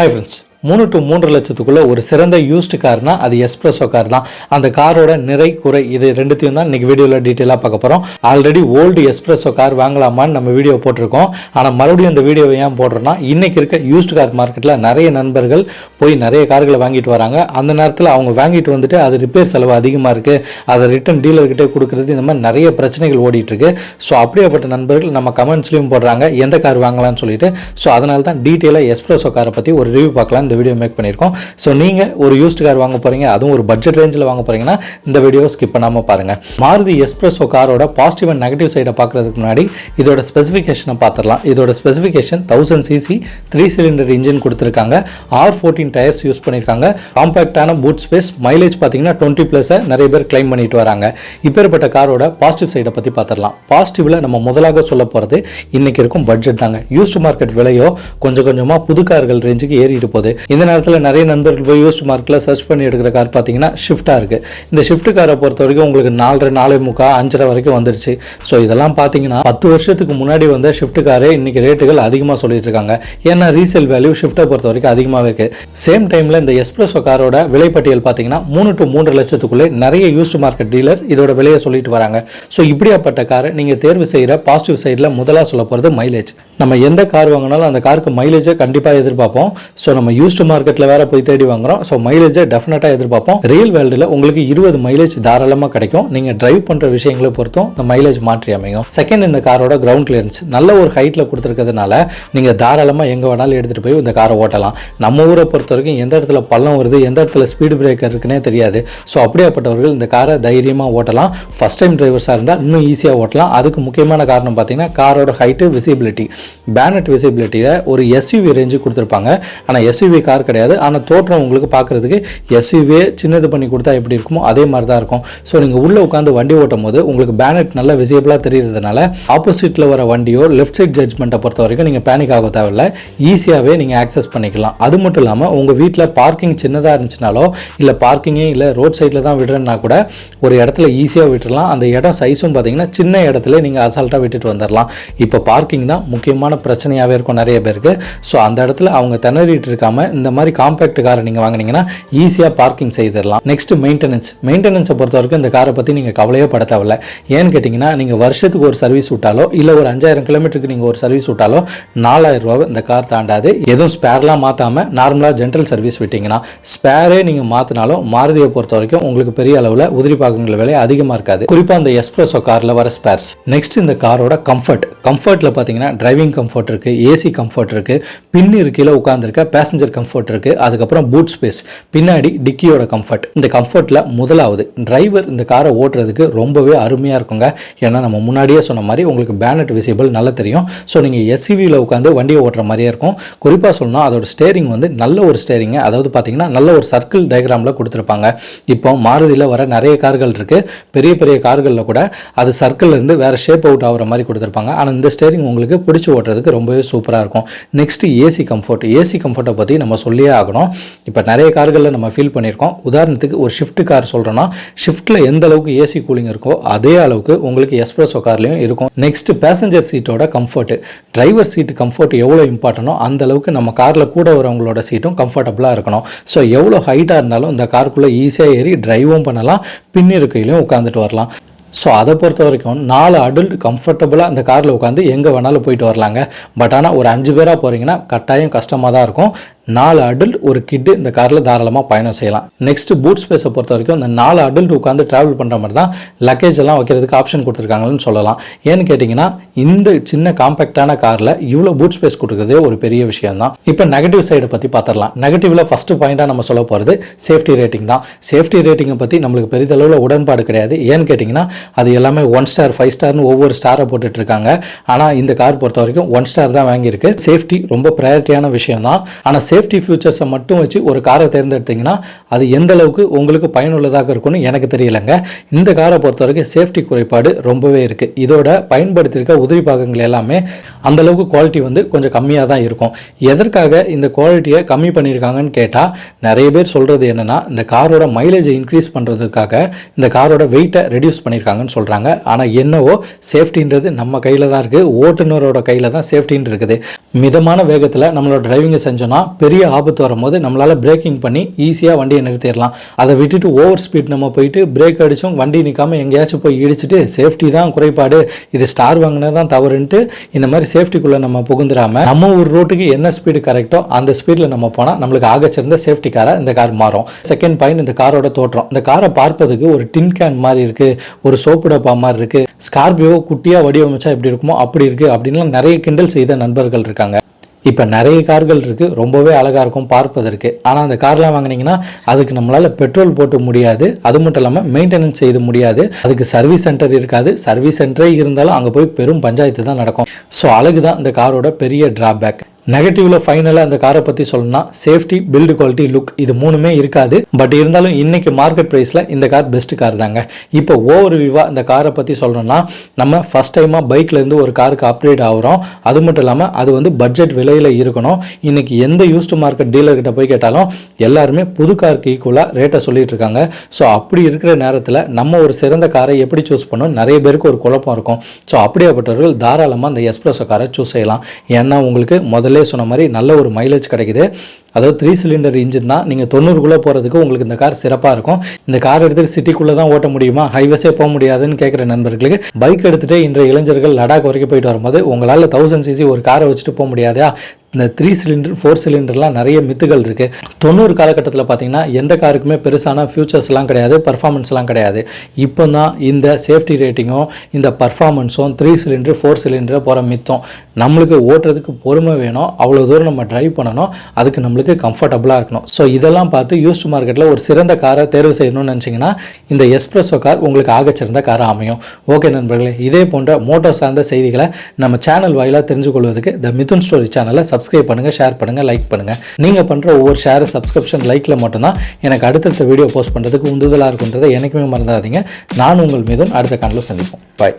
Hi friends. 3 to 3 லட்சத்துக்குள்ள ஒரு சிறந்த used Karnaugh அது எஸ்பிரஸோ கார் தான். அந்த காரோட நிறை குறை இது ரெண்டுத்தையும் தான் இன்னைக்கு வீடியோவில் டீட்டெயிலாக பார்க்க போகிறோம். ஆல்ரெடி ஓல்டு எஸ்பிரஸோ கார் வாங்கலாமான்னு நம்ம வீடியோ போட்டிருக்கோம். ஆனால் மறுபடியும் இந்த வீடியோவை ஏன் போடுறோன்னா இன்றைக்கி இருக்க யூஸ்டு கார் மார்க்கெட்டில் நிறைய நண்பர்கள் போய் நிறைய கார்களை வாங்கிட்டு வராங்க. அந்த நேரத்தில் அவங்க வாங்கிட்டு வந்துட்டு அது ரிப்பேர் செலவு அதிகமாக இருக்குது, அதை ரிட்டன் டீலர்கிட்டே கொடுக்குறது, இந்த மாதிரி நிறைய பிரச்சனைகள் ஓடிட்டுருக்கு. ஸோ அப்படியேப்பட்ட நண்பர்கள் நம்ம கமெண்ட்ஸ்லையும் போடுறாங்க எந்த கார் வாங்கலாம்னு சொல்லிட்டு. ஸோ அதனால தான் டீட்டெயிலாக எஸ்பிரஸோ காரை பற்றி ஒரு ரிவ்யூ பார்க்கலாம் இந்த வீடியோ மேக் பண்ணியிருக்கோம். ஸோ நீங்கள் ஒரு யூஸ்டு கார் வாங்க போகிறீங்க, அதுவும் ஒரு பட்ஜெட் ரேஞ்சில் வாங்க போகிறீங்கன்னா இந்த வீடியோ ஸ்கிப் பண்ணாமல் பாருங்கள். மாருதி எஸ்பிரஸோ காரோட பாசிட்டிவ் அண்ட் நெகட்டிவ் சைடை பார்க்குறதுக்கு முன்னாடி இதோட ஸ்பெசிஃபிகேஷனை பார்த்துடலாம். இதோட ஸ்பெசிஃபிகேஷன் 1000cc 3 சிலிண்டர் இன்ஜின் கொடுத்துருக்காங்க. R14 டயர்ஸ் யூஸ் பண்ணியிருக்காங்க. காம்பேக்டான பூட் ஸ்பேஸ், மைலேஜ் பார்த்தீங்கன்னா 20+ நிறைய பேர் கிளைம் பண்ணிட்டு வராங்க. இப்பேற்பட்ட காரோட பாசிட்டிவ் சைடை பற்றி பார்த்துடலாம். பாசிட்டிவில் நம்ம முதலாக சொல்ல போகிறது இன்றைக்கி இருக்கும் பட்ஜெட் தாங்க. யூஸ்டு மார்க்கெட் விலையோ கொஞ்சம் கொஞ்சமாக புது கார்கள் ரேஞ்சுக்கு ஏறிட்டு போகுது. இந்த நேரத்தில் நிறைய நண்பர்கள் போய் யூஸ்டு மார்க்கெட்டில் சர்ச் பண்ணி எடுக்கிற கார் பார்த்தீங்கன்னா ஷிஃப்டாக இருக்குது. இந்த ஷிஃப்ட் காரை பொறுத்த வரைக்கும் உங்களுக்கு 4.5, 4.45, 5.5 வரைக்கும் வந்துருச்சு. ஸோ இதெல்லாம் பார்த்தீங்கன்னா 10 வருஷத்துக்கு முன்னாடி வந்த ஷிஃப்ட் காரே இன்றைக்கி ரேட்டுகள் அதிகமாக சொல்லிட்டு இருக்காங்க. ஏன்னா ரீசேல் வேல்யூ ஷிஃப்ட்டை பொறுத்த வரைக்கும் அதிகமாகவே இருக்குது. சேம் டைமில் இந்த எஸ்பிரஸோ காரோட விலைப்பட்டியல் பார்த்தீங்கன்னா 3 to 3 லட்சத்துக்குள்ளே நிறைய யூஸ்டு மார்க்கெட் டீலர் இதோட விலையை சொல்லிட்டு வராங்க. ஸோ இப்படியாப்பட்ட காரை நீங்கள் தேர்வு செய்கிற பாசிட்டிவ் சைடில் முதலாக சொல்ல போகிறது மைலேஜ். நம்ம எந்த கார் வாங்கினாலும் அந்த காருக்கு மைலேஜை கண்டிப்பாக எதிர்பார்ப்போம். ஸோ நம்ம யூஸ்டு மார்க்கெட்டில் வேற போய் தேடி வாங்குறோம். ஸோ மைலேஜை டெஃபினட்டாக எதிர்பார்ப்போம். ரியல் வேர்ல்டில் உங்களுக்கு 20 மைலேஜ் தாராளமாக கிடைக்கும். நீங்கள் டிரைவ் பண்ணுற விஷயங்களை பொறுத்தும் இந்த மைலேஜ் மாற்றி அமையும். செகண்ட், இந்த காரோட கிரவுண்ட் கிளியரன்ஸ் நல்ல ஒரு ஹைட்டில் கொடுத்துருக்கிறதுனால நீங்கள் தாராளமாக எங்கே வேணாலும் எடுத்துகிட்டு போய் இந்த காரை ஓட்டலாம். நம்ம ஊரை பொறுத்த வரைக்கும் எந்த இடத்துல பள்ளம் வருது, எந்த இடத்துல ஸ்பீடு பிரேக்கர் இருக்குன்னே தெரியாது. ஸோ அப்படியாப்பட்டவர்கள் இந்த காரை தைரியமாக ஓட்டலாம். ஃபர்ஸ்ட் டைம் டிரைவர்ஸாக இருந்தால் இன்னும் ஈஸியாக ஓட்டலாம். அதுக்கு முக்கியமான காரணம் பார்த்தீங்கன்னா காரோட ஹைட்டு, விசிபிலிட்டி. பேனட் விசிபிலிட்டியில் ஒரு எஸ்யூவி ரேஞ்சு கொடுத்துருப்பாங்க. ஆனால் எஸ்யூவி கார் கிடையாது. ஆனால் தோற்றம் உங்களுக்கு பார்க்குறதுக்கு எஸ்யூவியே சின்னது பண்ணி கொடுத்தா எப்படி இருக்குமோ அதே மாதிரி தான் இருக்கும். ஸோ நீங்கள் உள்ளே உட்காந்து வண்டி ஓட்டும் போது உங்களுக்கு பேனட் நல்லா விசிபிளாக தெரிகிறதுனால ஆப்போசிட்டில் வர வண்டியோ லெஃப்ட் சைட் ஜட்ஜ்மெண்ட்டை பொறுத்த வரைக்கும் நீங்கள் பேனிக் ஆக தேவையில்லை. ஈஸியாகவே நீங்கள் ஆக்சஸ் பண்ணிக்கலாம். அது மட்டும் இல்லாமல் உங்கள் வீட்டில் பார்க்கிங் சின்னதாக இருந்துச்சுனாலோ இல்லை பார்க்கிங்கே இல்லை ரோட் சைடில் தான் விடுறேன்னா கூட ஒரு இடத்துல ஈஸியாக விட்டுடலாம். அந்த இடம் சைஸும் பார்த்தீங்கன்னா சின்ன இடத்துல நீங்கள் அசால்ட்டாக விட்டுட்டு வந்துடலாம். இப்போ பார்க்கிங் தான் முக்கியமான பிரச்சனையாகவே இருக்கும் நிறைய பேருக்கு. ஸோ அந்த இடத்துல அவங்க திணறிட்டு இருக்காமல் இந்த மாதிரி காம்பேக்ட் காரை நீங்கள் வாங்கினீங்கன்னா ஈஸியாக பார்க்கிங் செய்திடலாம். நெக்ஸ்ட், மெயின்டெனன்ஸை பொறுத்த வரைக்கும் இந்த காரை பற்றி நீங்கள் கவலையே பட தேவையில்லை. ஏன்னு கேட்டிங்கன்னா நீங்கள் வருஷத்துக்கு ஒரு சர்வீஸ் விட்டாலோ இல்லை ஒரு 5000 கிலோமீட்டருக்கு நீங்கள் ஒரு சர்வீஸ் விட்டாலோ 4000 ரூபாவை இந்த கார் தாண்டாது. எதுவும் ஸ்பேர்லாம் மாற்றாமல் நார்மலாக ஜென்ரல் சர்வீஸ் விட்டிங்கன்னா, ஸ்பேரே நீங்கள் மாற்றினாலும் மாருதியை பொறுத்த வரைக்கும் உங்களுக்கு பெரிய அளவில் உதிரி பாகங்கள் விலை அதிகமாக இருக்காது. குறிப்பாக இந்த எஸ்பிரஸோ காரில் வர ஸ்பேர்ஸ். நெக்ஸ்ட், இந்த காரோட கம்ஃபர்ட்டில் பார்த்தீங்கன்னா டிரைவிங் கம்ஃபர்ட் இருக்குது, ஏசி கம்ஃபர்ட் இருக்குது, பின் இருக்கையில் உட்காந்துருக்க பேசஞ்சர் கம்ஃபர்ட் இருக்குது, அதுக்கப்புறம் பூட் ஸ்பேஸ், பின்னாடி டிக்கியோட கம்ஃபர்ட். இந்த கம்ஃபர்ட்டில் முதலாவது டிரைவர் இந்த காரை ஓட்டுறதுக்கு ரொம்பவே அருமையாக இருக்குங்க. ஏன்னா நம்ம முன்னாடியே சொன்ன மாதிரி உங்களுக்கு பேனட் விசிபிள் நல்லா தெரியும். ஸோ நீங்கள் எஸ்யூவியில் உட்காந்து வண்டியை ஓட்டுற மாதிரியே இருக்கும். குறிப்பாக சொல்லணும் அதோட ஸ்டேரிங் வந்து நல்ல ஒரு ஸ்டேரிங், அதாவது பார்த்தீங்கன்னா நல்ல ஒரு சர்க்கிள் டயக்ராமில் கொடுத்துருப்பாங்க. இப்போ மாருதியில் வர நிறைய கார்கள் இருக்குது. பெரிய பெரிய கார்களில் கூட அது சர்க்கிள் இருந்து வேறு ஷேப் அவுட் ஆகிற மாதிரி கொடுத்துருப்பாங்க. ஆனால் இந்த ஸ்டேரிங் உங்களுக்கு பிடிச்சி ஓட்டுறதுக்கு ரொம்பவே சூப்பராக இருக்கும். நெக்ஸ்ட், ஏசி கம்ஃபர்ட்டை பற்றி நம்ம சொல்லியே ஆகணும். இப்போ நிறைய கார்களில் நம்ம ஃபீல் பண்ணியிருக்கோம். உதாரணத்துக்கு ஒரு ஷிஃப்ட் கார் சொல்கிறோன்னா ஷிஃப்ட்டில் எந்த அளவுக்கு ஏசி கூலிங் இருக்கோ அதே அளவுக்கு உங்களுக்கு எஸ்பிரஸோ கார்லையும் இருக்கும். நெக்ஸ்ட், பேசஞ்சர் சீட்டோட கம்ஃபர்ட். டிரைவர் சீட்டு கம்ஃபர்ட் எவ்வளோ இம்பார்ட்டனோ அந்த அளவுக்கு நம்ம காரில் கூட வரவங்களோட சீட்டும் கம்ஃபர்டபுளாக இருக்கணும். ஸோ எவ்வளோ ஹைட்டாக இருந்தாலும் இந்த காருக்குள்ளே ஈஸியாக ஏறி டிரைவும் பண்ணலாம், பின்னிருக்கையிலையும் உட்காந்துட்டு வரலாம். ஸோ அதை பொறுத்த வரைக்கும் 4 அடல்ட் கம்ஃபர்டபுளாக அந்த காரில் உட்காந்து எங்கே வேணாலும் போயிட்டு வரலாங்க. பட் ஆனால் ஒரு 5 பேராக போகிறீங்கன்னா கட்டாயம் கஷ்டமாக தான் இருக்கும். 4 அடல்ட் ஒரு கிட்டு இந்த காரில் தாராளமாக பயணம் செய்யலாம். நெக்ஸ்ட், பூட் ஸ்பேஸை பொறுத்த வரைக்கும் இந்த 4 அடல்ட் உட்காந்து ட்ராவல் பண்ணுற மாதிரி தான் லக்கேஜ் எல்லாம் வைக்கிறதுக்கு ஆப்ஷன் கொடுத்துருக்காங்கன்னு சொல்லலாம். ஏன்னு கேட்டிங்கன்னா இந்த சின்ன காம்பேக்டான காரில் இவ்வளோ பூட் ஸ்பேஸ் கொடுக்குறதே ஒரு பெரிய விஷயம் தான். இப்போ நெகட்டிவ் சைடை பற்றி பார்த்துடலாம். நெகட்டிவில் ஃபஸ்ட்டு பாயிண்டாக நம்ம சொல்ல போகிறது சேஃப்டி ரேட்டிங் தான். சேஃப்டி ரேட்டிங்கை பற்றி நம்மளுக்கு பெரிதளவில் உடன்பாடு கிடையாது. ஏன்னு கேட்டிங்கன்னா அது எல்லாமே 1 ஸ்டார் 5 ஸ்டார்னு ஒவ்வொரு ஸ்டாரை போட்டுட்டு இருக்காங்க. ஆனால் இந்த கார் பொறுத்த வரைக்கும் 1 ஸ்டார் தான் வாங்கியிருக்கு. சேஃப்டி ரொம்ப ப்ரையாரிட்டியான விஷயம் தான். ஆனால் சேஃப்டி ஃபியூச்சர்ஸை மட்டும் வச்சு ஒரு காரை தேர்ந்தெடுத்தீங்கன்னா அது எந்த அளவுக்கு உங்களுக்கு பயனுள்ளதாக இருக்கும்னு எனக்கு தெரியலைங்க. இந்த காரை பொறுத்த வரைக்கும் சேஃப்டி குறைபாடு ரொம்பவே இருக்குது. இதோட பயன்படுத்தியிருக்க உதிரி பாகங்கள் எல்லாமே அந்தளவுக்கு குவாலிட்டி வந்து கொஞ்சம் கம்மியாக தான் இருக்கும். எதற்காக இந்த குவாலிட்டியை கம்மி பண்ணியிருக்காங்கன்னு கேட்டால் நிறைய பேர் சொல்கிறது என்னென்னா இந்த காரோட மைலேஜை இன்க்ரீஸ் பண்ணுறதுக்காக இந்த காரோட வெயிட்டை ரெடியூஸ் பண்ணியிருக்காங்கன்னு சொல்கிறாங்க. ஆனால் என்னவோ சேஃப்டின்றது நம்ம கையில் தான் இருக்குது, ஓட்டுநரோட கையில் தான் சேஃப்டின்னு இருக்குது. மிதமான வேகத்தில் நம்மளோட டிரைவிங்கை செஞ்சோன்னா பெரிய ஆபத்து வரும்போது நம்மளால் பிரேக்கிங் பண்ணி ஈஸியாக வண்டியை நிறுத்திடலாம். அதை விட்டுட்டு ஓவர் ஸ்பீட் நம்ம போயிட்டு பிரேக் அடிச்சும் வண்டி நிற்காமல் எங்கேயாச்சும் போய் இடிச்சிட்டு சேஃப்டி தான் குறைபாடு, இது ஸ்டார் வாங்கினது தான் தவறுன்ட்டு இந்த மாதிரி சேஃப்டிக்குள்ளே நம்ம புகுந்துடாமல் நம்ம ஒரு ரோட்டுக்கு என்ன ஸ்பீடு கரெக்டோ அந்த ஸ்பீடில் நம்ம போனால் நம்மளுக்கு ஆகச்சிருந்த சேஃப்டி காராக இந்த கார் மாறும். செகண்ட் பாயிண்ட், இந்த காரோட தோற்றம். இந்த காரை பார்ப்பதுக்கு ஒரு டின் கேன் மாதிரி இருக்குது, ஒரு சோப்பு டப்பா மாதிரி இருக்குது. ஸ்கார்பியோ குட்டியாக வடிவமைச்சா எப்படி இருக்குமோ அப்படி இருக்குது அப்படின்லாம் நிறைய கிண்டல் செய்த நண்பர்கள் இருக்காங்க. இப்போ நிறைய கார்கள் இருக்குது, ரொம்பவே அழகாக இருக்கும் பார்ப்பதற்கு. ஆனால் அந்த கார்லாம் வாங்கினீங்கன்னா அதுக்கு நம்மளால் பெட்ரோல் போட்டு முடியாது, அது மட்டும் இல்லாமல் மெயின்டெனன்ஸ் செய்து முடியாது, அதுக்கு சர்வீஸ் சென்டர் இருக்காது. சர்வீஸ் சென்டரே இருந்தாலும் அங்கே போய் பெரும் பஞ்சாயத்து தான் நடக்கும். ஸோ அழகு தான் இந்த காரோட பெரிய டிராபேக். நெகட்டிவில் ஃபைனலாக அந்த காரை பற்றி சொல்லணும்னா சேஃப்டி, பில்டு குவாலிட்டி, லுக் இது மூணுமே இருக்காது. பட் இருந்தாலும் இன்னைக்கு மார்க்கெட் ப்ரைஸில் இந்த கார் பெஸ்ட் கார் தாங்க. இப்போ ஓவர் வியூவாக இந்த காரை பற்றி சொல்லணும்னா நம்ம ஃபஸ்ட் டைமாக பைக்லேருந்து ஒரு காருக்கு அப்கிரேட் ஆகிறோம். அது மட்டும் இல்லாமல் அது வந்து பட்ஜெட் விலையில் இருக்கணும். இன்னைக்கு எந்த யூஸ்டு மார்க்கெட் டீலர்கிட்ட போய் கேட்டாலும் எல்லாருமே புது காருக்கு ஈக்குவலாக ரேட்டை சொல்லிட்டு இருக்காங்க. ஸோ அப்படி இருக்கிற நேரத்தில் நம்ம ஒரு சிறந்த காரை எப்படி சூஸ் பண்ணணும் நிறைய பேருக்கு ஒரு குழப்பம் இருக்கும். ஸோ அப்படியாப்பட்டவர்கள் தாராளமாக அந்த எஸ்ப்ரெஸோ காரை சூஸ் செய்யலாம். ஏன்னா உங்களுக்கு முதல்ல சொன்ன மாதிரி நல்ல ஒரு மைலேஜ் கிடைக்குது. அதாவது 3 சிலிண்டர் இன்ஜின் தான். நீங்கள் 90குள்ளே போகிறதுக்கு உங்களுக்கு இந்த கார் சிறப்பாக இருக்கும். இந்த கார் எடுத்துகிட்டு சிட்டிக்குள்ளே தான் ஓட்ட முடியுமா, ஹைவேஸே போக முடியாதுன்னு கேட்குற நண்பர்களுக்கு பைக் எடுத்துகிட்டு இன்றைய இளைஞர்கள் லடாக் வரைக்கும் போயிட்டு வரும்போது உங்களால் 1000 cc ஒரு காரை வச்சுட்டு போக முடியாதா? இந்த 3 சிலிண்டர் 4 சிலிண்டர்லாம் நிறைய மித்துகள் இருக்குது. 90 காலகட்டத்தில் பார்த்தீங்கன்னா எந்த காருக்குமே பெருசான ஃபியூச்சர்ஸ்லாம் கிடையாது, பர்ஃபார்மன்ஸ்லாம் கிடையாது. இப்போ தான் இந்த சேஃப்டி ரேட்டிங்கும் இந்த பர்ஃபார்மன்ஸும் 3 சிலிண்டர் 4 சிலிண்டரை போகிற மித்தம். நம்மளுக்கு ஓட்டுறதுக்கு பொறுமை வேணும், அவ்வளோ தூரம் நம்ம ட்ரைவ் பண்ணணும், அதுக்கு நம்மளுக்கு கம்ஃபர்டபுளாக இருக்கணும். ஸோ இதெல்லாம் பார்த்து யூஸ்டு மார்க்கெட்டில் ஒரு சிறந்த காரை தேர்வு செய்யணும்னு நினச்சிங்கன்னா இந்த எஸ்ப்ரெஸோ கார் உங்களுக்கு ஆகச்சிறந்த காராக அமையும். ஓகே நண்பர்களே, இதே போன்ற மோட்டார் சார்ந்த செய்திகளை நம்ம சேனல் வாயிலாக தெரிஞ்சு கொள்வதற்கு த மிதுன் ஸ்டோரி சேனலை சப்ஸ்கிரைப் பண்ணுங்கள், ஷேர் பண்ணுங்கள், லைக் பண்ணுங்கள். நீங்கள் பண்ணுற ஒவ்வொரு ஷேர், சப்ஸ்கிரிப்ஷன், லைக்கில் மட்டும்தான் எனக்கு அடுத்தடுத்த வீடியோ போஸ்ட் பண்ணுறதுக்கு உந்துதலாக இருக்குன்றதை எனக்குமே மறந்துடாதீங்க. நான் உங்கள் மிதுன், அடுத்த காணொளியில் சந்திப்போம். பாய்.